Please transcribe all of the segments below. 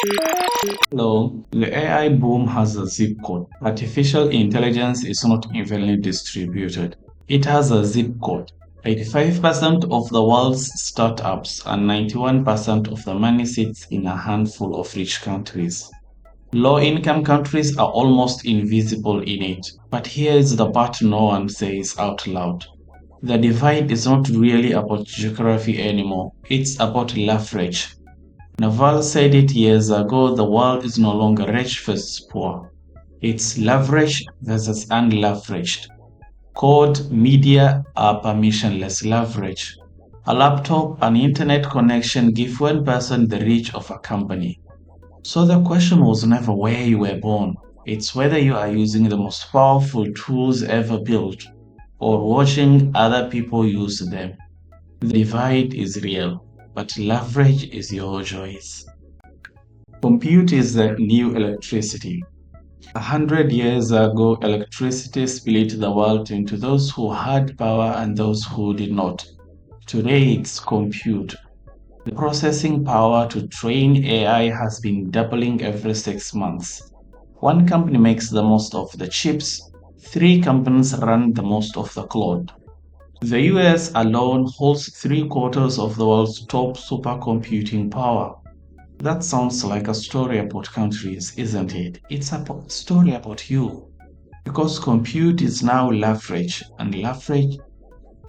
Hello, the AI boom has a zip code. Artificial intelligence is not evenly distributed. It has a zip code. 85% of the world's startups and 91% of the money sits in a handful of rich countries. Low-income countries are almost invisible in it. But here's the part no one says out loud. The divide is not really about geography anymore. It's about leverage. Naval said it years ago, the world is no longer rich versus poor. It's leveraged versus unleveraged. Code, media are permissionless leverage. A laptop and internet connection give one person the reach of a company. So the question was never where you were born. It's whether you are using the most powerful tools ever built or watching other people use them. The divide is real, but leverage is your choice. Compute is the new electricity. 100 years ago, electricity split the world into those who had power and those who did not. Today, it's compute. The processing power to train AI has been doubling every 6 months. One company makes the most of the chips, three companies run the most of the cloud. The US alone holds three-quarters of the world's top supercomputing power. That sounds like a story about countries, isn't it? It's a story about you. Because compute is now leverage, and leverage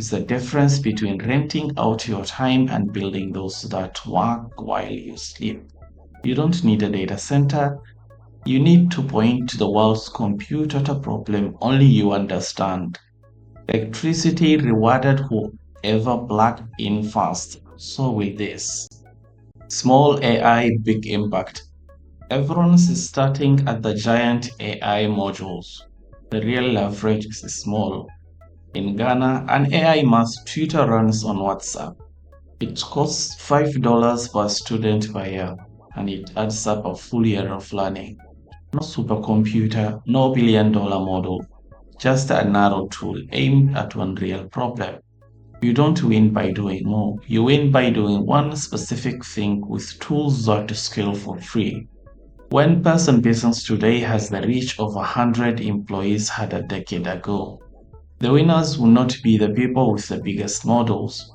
is the difference between renting out your time and building those that work while you sleep. You don't need a data center. You need to point to the world's compute at a problem only you understand. Electricity rewarded whoever plugged in fast. So with this. Small AI, big impact. Everyone's starting at the giant AI modules. The real leverage is small. In Ghana, an AI math tutor runs on WhatsApp. It costs $5 per student per year, and it adds up a full year of learning. No supercomputer, no billion-dollar model, just a narrow tool aimed at one real problem. You don't win by doing more. You win by doing one specific thing with tools that scale for free. One person business today has the reach of 100 employees had a decade ago. The winners will not be the people with the biggest models.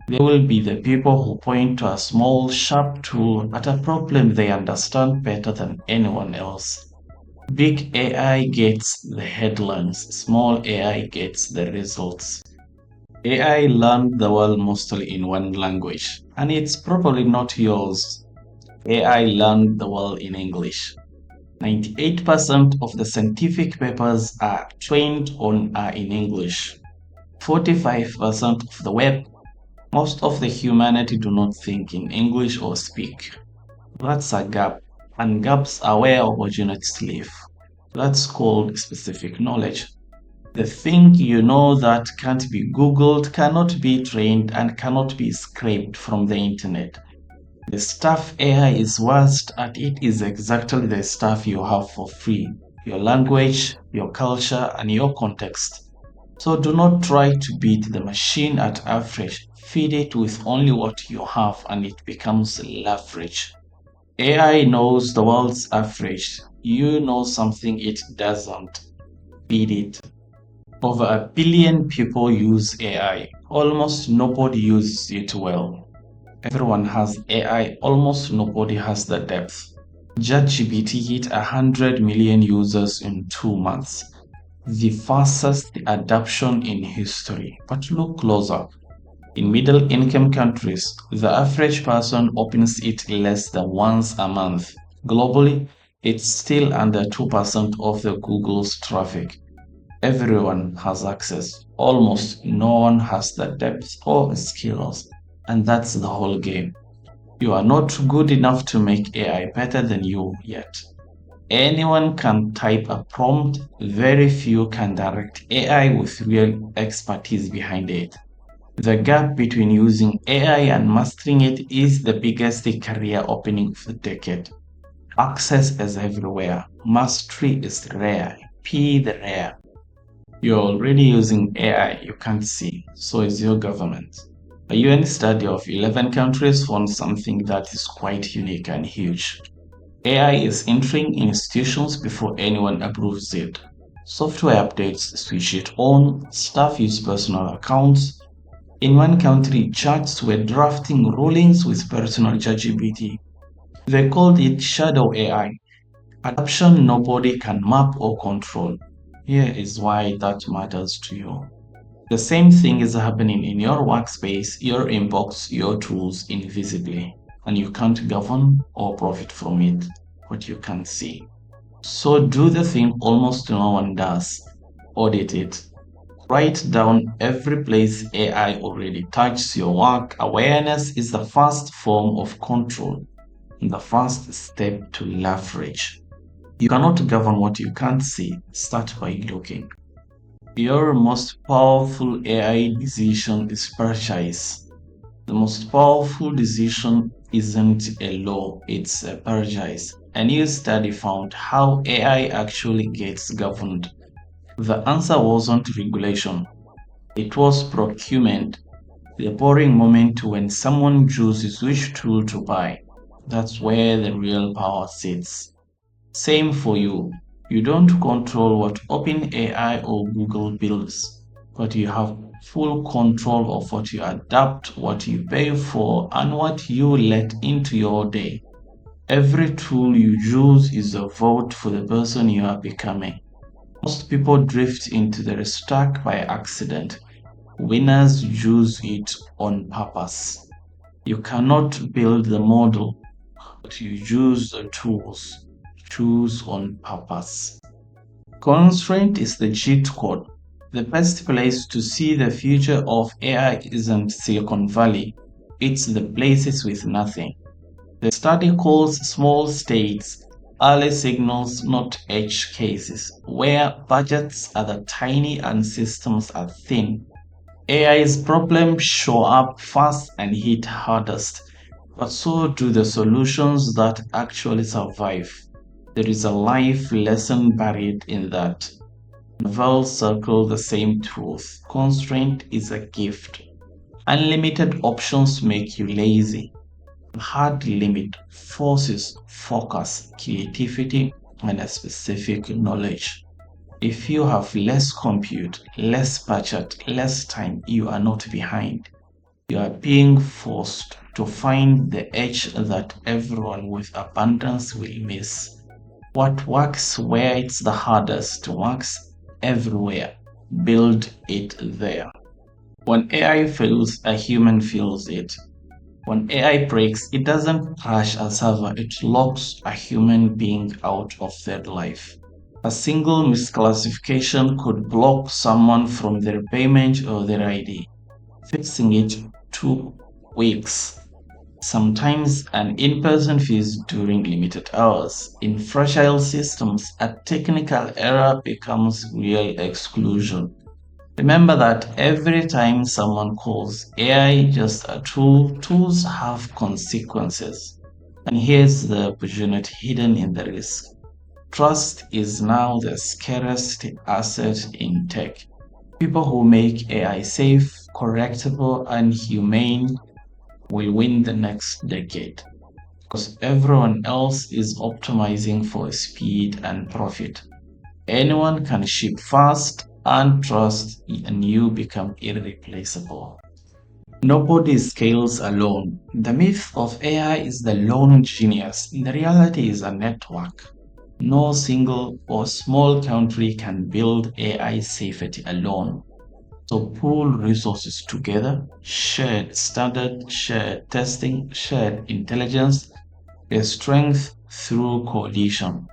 They will be the people who point to a small, sharp tool at a problem they understand better than anyone else. Big AI gets the headlines, small AI gets the results. AI learned the world mostly in one language, and it's probably not yours. AI learned the world in English. 98% of the scientific papers are trained on are in English. 45% of the web, most of the humanity do not think in English or speak. That's a gap, and gaps are where opportunities live. That's called specific knowledge. The thing you know that can't be Googled, cannot be trained, and cannot be scraped from the internet. The stuff AI is worst at it is exactly the stuff you have for free. Your language, your culture, and your context. So do not try to beat the machine at average. Feed it with only what you have and it becomes leverage. AI knows the world's average. You know something it doesn't. Feed it. Over a billion people use AI. Almost nobody uses it well. Everyone has AI, almost nobody has the depth. ChatGPT hit 100 million users in 2 months. The fastest adoption in history. But look closer. In middle income countries, the average person opens it less than once a month. Globally, it's still under 2% of the Google's traffic. Everyone has access. Almost no one has the depth or skills. And that's the whole game. You are not good enough to make AI better than you yet. Anyone can type a prompt, very few can direct AI with real expertise behind it. The gap between using AI and mastering it is the biggest career opening of the decade. Access is everywhere. Mastery is rare. P the rare. You're already using AI you can't see, so is your government. A UN study of 11 countries found something that is quite unique and huge. AI is entering institutions before anyone approves it. Software updates switch it on, staff use personal accounts. In one country, judges were drafting rulings with personal ChatGPT. They called it shadow AI, adoption nobody can map or control. Here is why that matters to you. The same thing is happening in your workspace, your inbox, your tools invisibly, and you can't govern or profit from it, but you can see. So do the thing almost no one does. Audit it. Write down every place AI already touches your work. Awareness is the first form of control, the first step to leverage. You cannot govern what you can't see. Start by looking. Your most powerful AI decision is purchase. The most powerful decision isn't a law, it's a purchase. A new study found how AI actually gets governed. The answer wasn't regulation, it was procurement. The boring moment when someone chooses which tool to buy. That's where the real power sits. Same for you. You don't control what OpenAI or Google builds, but you have full control of what you adapt, what you pay for, and what you let into your day. Every tool you use is a vote for the person you are becoming. Most people drift into the stack by accident. Winners use it on purpose. You cannot build the model, but you use the tools. Choose on purpose. Constraint is the cheat code. The best place to see the future of AI isn't Silicon Valley, it's the places with nothing. The study calls small states early signals, not edge cases, where budgets are tiny and systems are thin. AI's problems show up fast and hit hardest, but so do the solutions that actually survive. There is a life lesson buried in that. Novels circle the same truth. Constraint is a gift. Unlimited options make you lazy. Hard limit forces focus, creativity, and a specific knowledge. If you have less compute, less budget, less time, you are not behind. You are being forced to find the edge that everyone with abundance will miss. What works where it's the hardest works everywhere. Build it there. When AI fails, a human feels it. When AI breaks, it doesn't crash a server, it locks a human being out of their life. A single misclassification could block someone from their payment or their ID. Fixing it took weeks. Sometimes an in-person fees during limited hours. In fragile systems, a technical error becomes real exclusion. Remember that every time someone calls AI just a tool, tools have consequences. And here's the opportunity hidden in the risk. Trust is now the scarcest asset in tech. People who make AI safe, correctable, and humane will win the next decade because everyone else is optimizing for speed and profit. Anyone can ship fast and trust, and you become irreplaceable. Nobody scales alone. The myth of AI is the lone genius. The reality is a network. No single or small country can build AI safety alone. So pool resources together, shared standard, shared testing, shared intelligence, a strength through coalition.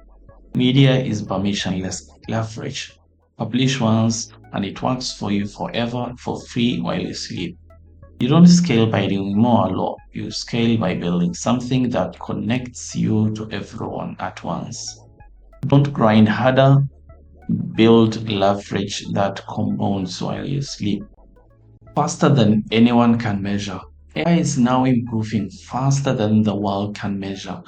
Media is permissionless leverage. Publish once and it works for you forever for free while you sleep. You don't scale by doing more alone. You scale by building something that connects you to everyone at once. Don't grind harder, build leverage that compounds while you sleep. Faster than anyone can measure. AI is now improving faster than the world can measure.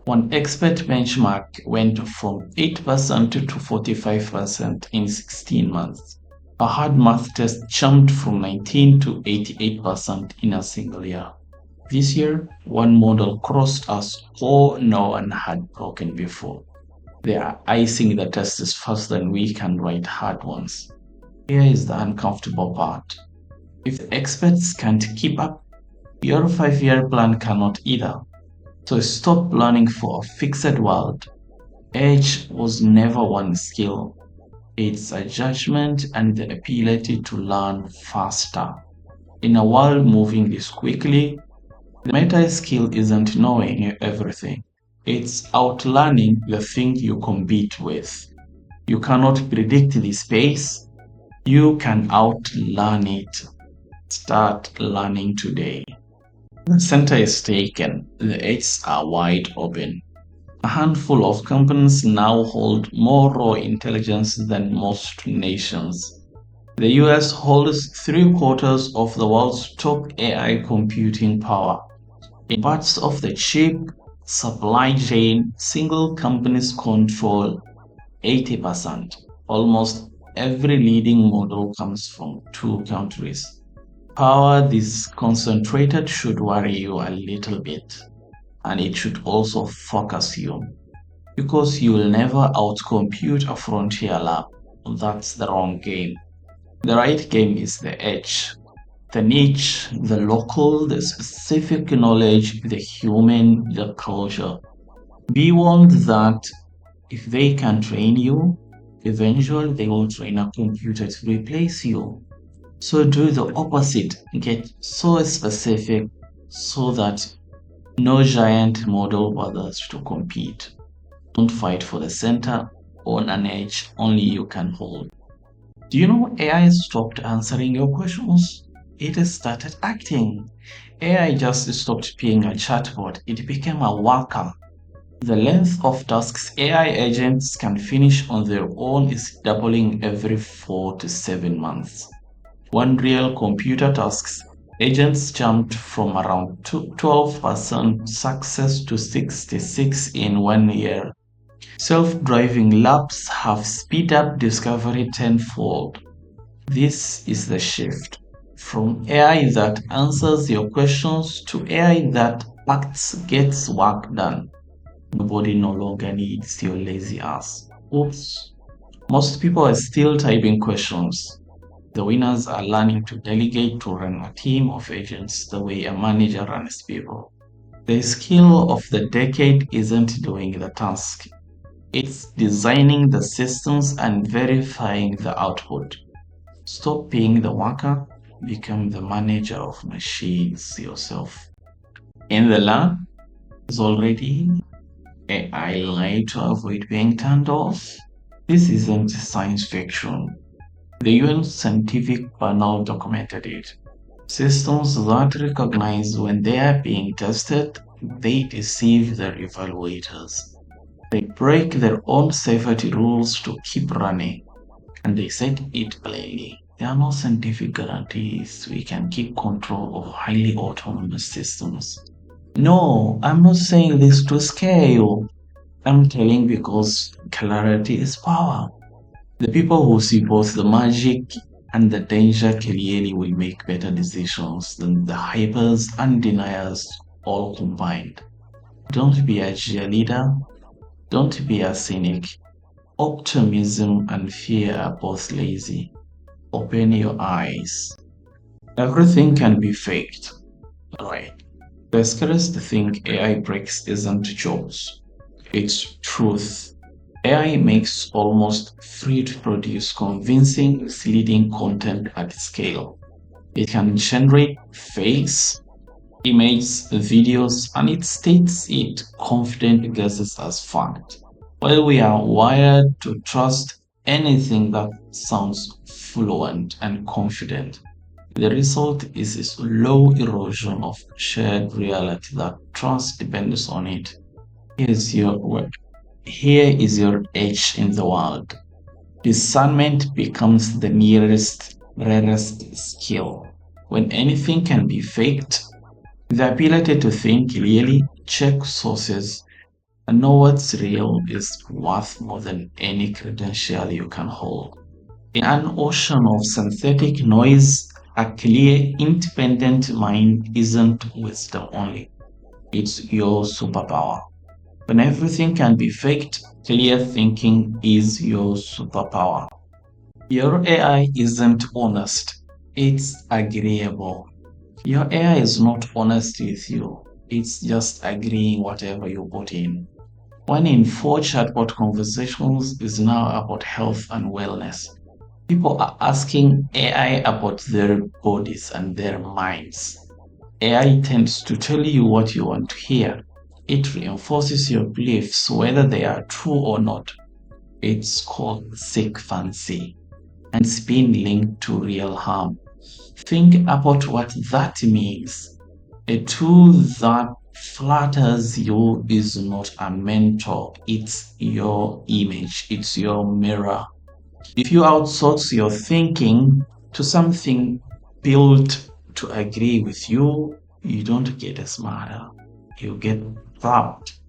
One expert benchmark went from 8% to 45% in 16 months. A hard math test jumped from 19 to 88% in a single year. This year, one model crossed a score no one had broken before. They are icing the tests faster than we can write hard ones. Here is the uncomfortable part. If the experts can't keep up, your 5-year plan cannot either. So stop planning for a fixed world. Age was never one skill. It's a judgment and the ability to learn faster. In a world moving this quickly, the meta skill isn't knowing everything. It's outlearning the thing you compete with. You cannot predict the space. You can outlearn it. Start learning today. The center is taken. The edges are wide open. A handful of companies now hold more raw intelligence than most nations. The US holds three-quarters of the world's top AI computing power. In parts of the chip supply chain, single companies control 80%. Almost every leading model comes from two countries. Power this concentrated should worry you a little bit, and it should also focus you, because you will never outcompute a frontier lab. That's the wrong game. The right game is the edge, the niche, the local, the specific knowledge, the human, the culture. Beyond that, if they can train you, eventually they will train a computer to replace you. So do the opposite. Get so specific so that no giant model bothers to compete. Don't fight for the center. On an edge only you can hold. Do you know AI stopped answering your questions? It started acting. AI just stopped being a chatbot. It became a worker. The length of tasks AI agents can finish on their own is doubling every 4 to 7 months. One real computer tasks, agents jumped from around 12% success to 66 in 1 year. Self-driving labs have speed up discovery tenfold. This is the shift from AI that answers your questions to AI that acts gets work done. Nobody no longer needs your lazy ass. Oops. Most people are still typing questions. The winners are learning to delegate to run a team of agents the way a manager runs people. The skill of the decade isn't doing the task. It's designing the systems and verifying the output. Stop being the worker, become the manager of machines yourself. In the lab is already AI lie to avoid being turned off. This isn't science fiction. The UN scientific panel documented it. Systems that recognize when they are being tested, they deceive their evaluators. They break their own safety rules to keep running, and they said it plainly. There are no scientific guarantees we can keep control of highly autonomous systems. No, I'm not saying this to scare you. I'm telling because clarity is power. The people who see both the magic and the danger clearly will make better decisions than the hypers and deniers all combined. Don't be a cheerleader. Don't be a cynic. Optimism and fear are both lazy. Open your eyes. Everything can be faked. Right. The scariest thing AI breaks isn't jobs. It's truth. AI makes almost free to produce convincing, misleading content at scale. It can generate fakes, images, videos, and it states it confident guesses as fact. While we are wired to trust anything that sounds fluent and confident, the result is a slow erosion of shared reality that trust depends on it. Here's your word. Here is your edge in the world. Discernment becomes the nearest, rarest skill. When anything can be faked, the ability to think clearly, check sources, and know what's real is worth more than any credential you can hold. In an ocean of synthetic noise, A clear, independent mind isn't wisdom only, it's your superpower. When everything can be faked, clear thinking is your superpower. Your AI isn't honest, it's agreeable. Your AI is not honest with you, it's just agreeing whatever you put in. One in four chatbot conversations is now about health and wellness. People are asking AI about their bodies and their minds. AI tends to tell you what you want to hear. It reinforces your beliefs whether they are true or not. It's called sycophancy and it's been linked to real harm. Think about what that means. A tool that flatters you is not a mentor, it's your image, it's your mirror. If you outsource your thinking to something built to agree with you, you don't get smarter, you get trapped.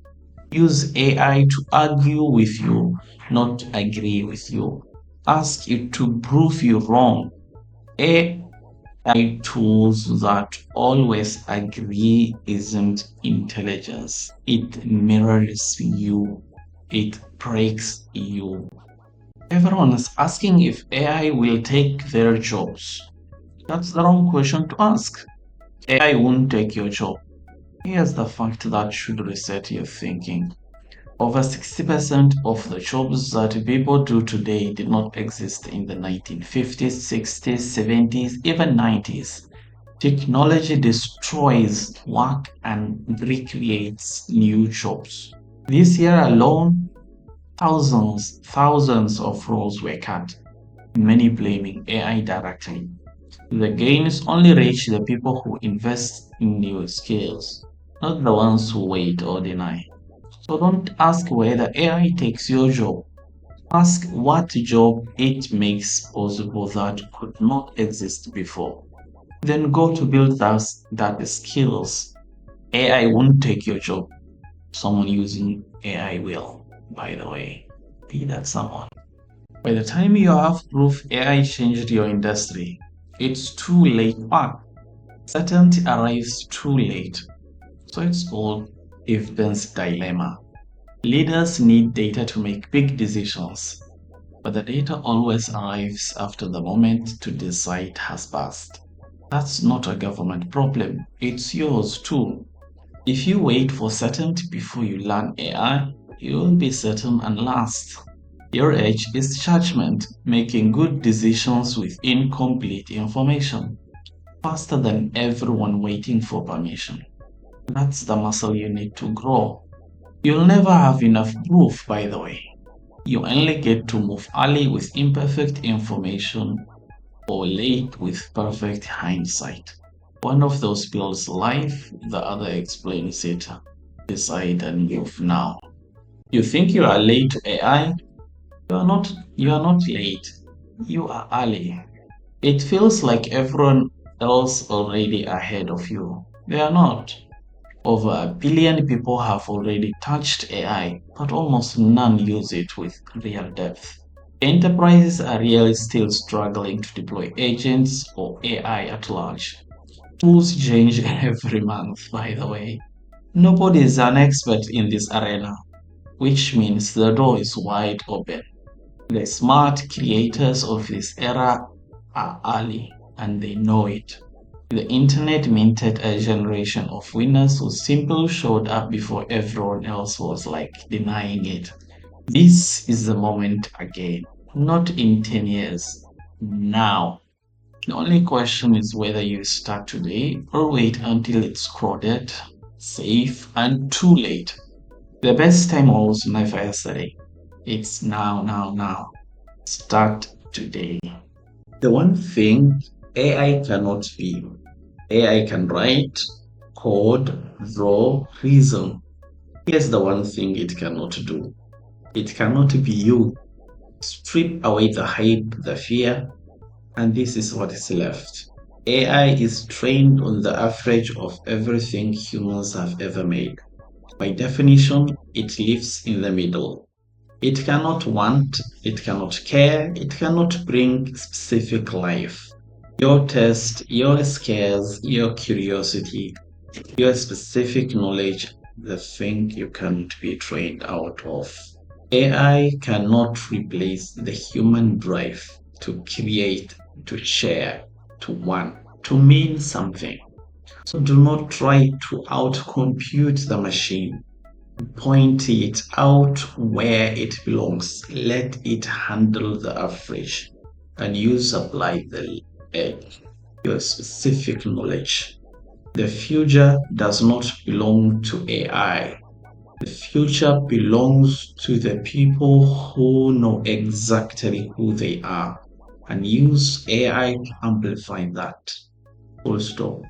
Use AI to argue with you, not agree with you. Ask it to prove you wrong. AI tools that always agree isn't intelligence. It mirrors you. It breaks you. Everyone is asking if AI will take their jobs. That's the wrong question to ask. AI won't take your job. Here's the fact that should reset your thinking. Over 60% of the jobs that people do today did not exist in the 1950s, 60s, 70s, even 90s. Technology destroys work and recreates new jobs. This year alone, thousands of roles were cut, many blaming AI directly. The gains only reach the people who invest in new skills, not the ones who wait or deny. So don't ask whether AI takes your job. Ask what job it makes possible that could not exist before. Then go to build that skills. AI won't take your job. Someone using AI will, by the way. Be that someone. By the time you have proof AI changed your industry, it's too late. But certainty arrives too late. So it's called evidence dilemma. Leaders need data to make big decisions, but the data always arrives after the moment to decide has passed. That's not a government problem, it's yours too. If you wait for certainty before you learn AI, you will be certain and last. Your edge is judgment, making good decisions with incomplete information, faster than everyone waiting for permission. That's the muscle you need to grow. You'll never have enough proof, by the way. You only get to move early with imperfect information or late with perfect hindsight. One of those builds life, the other explains it. Decide and move now. You think you are late to AI? You are not late. You are early. It feels like everyone else already ahead of you. They are not. Over a billion people have already touched AI, but almost none use it with real depth. Enterprises are really still struggling to deploy agents or AI at large. Tools change every month, by the way. Nobody is an expert in this arena, which means the door is wide open. The smart creators of this era are early and they know it. The internet minted a generation of winners who simply showed up before everyone else was like denying it. This is the moment again, not in 10 years, now. The only question is whether you start today or wait until it's crowded, safe, and too late. The best time was never yesterday. It's now. Start today. The one thing AI cannot be. AI can write, code, draw, reason. Here's the one thing it cannot do. It cannot be you. Strip away the hype, the fear, and this is what is left. AI is trained on the average of everything humans have ever made. By definition, it lives in the middle. It cannot want, it cannot care, it cannot bring specific life. Your test, your skills, your curiosity, your specific knowledge, the thing you can't be trained out of. AI cannot replace the human drive to create, to share, to want, to mean something. So do not try to outcompute the machine. Point it out where it belongs. Let it handle the average. And you supply the edge, your specific knowledge. The future does not belong to AI. The future belongs to the people who know exactly who they are and use AI to amplify that. Full stop.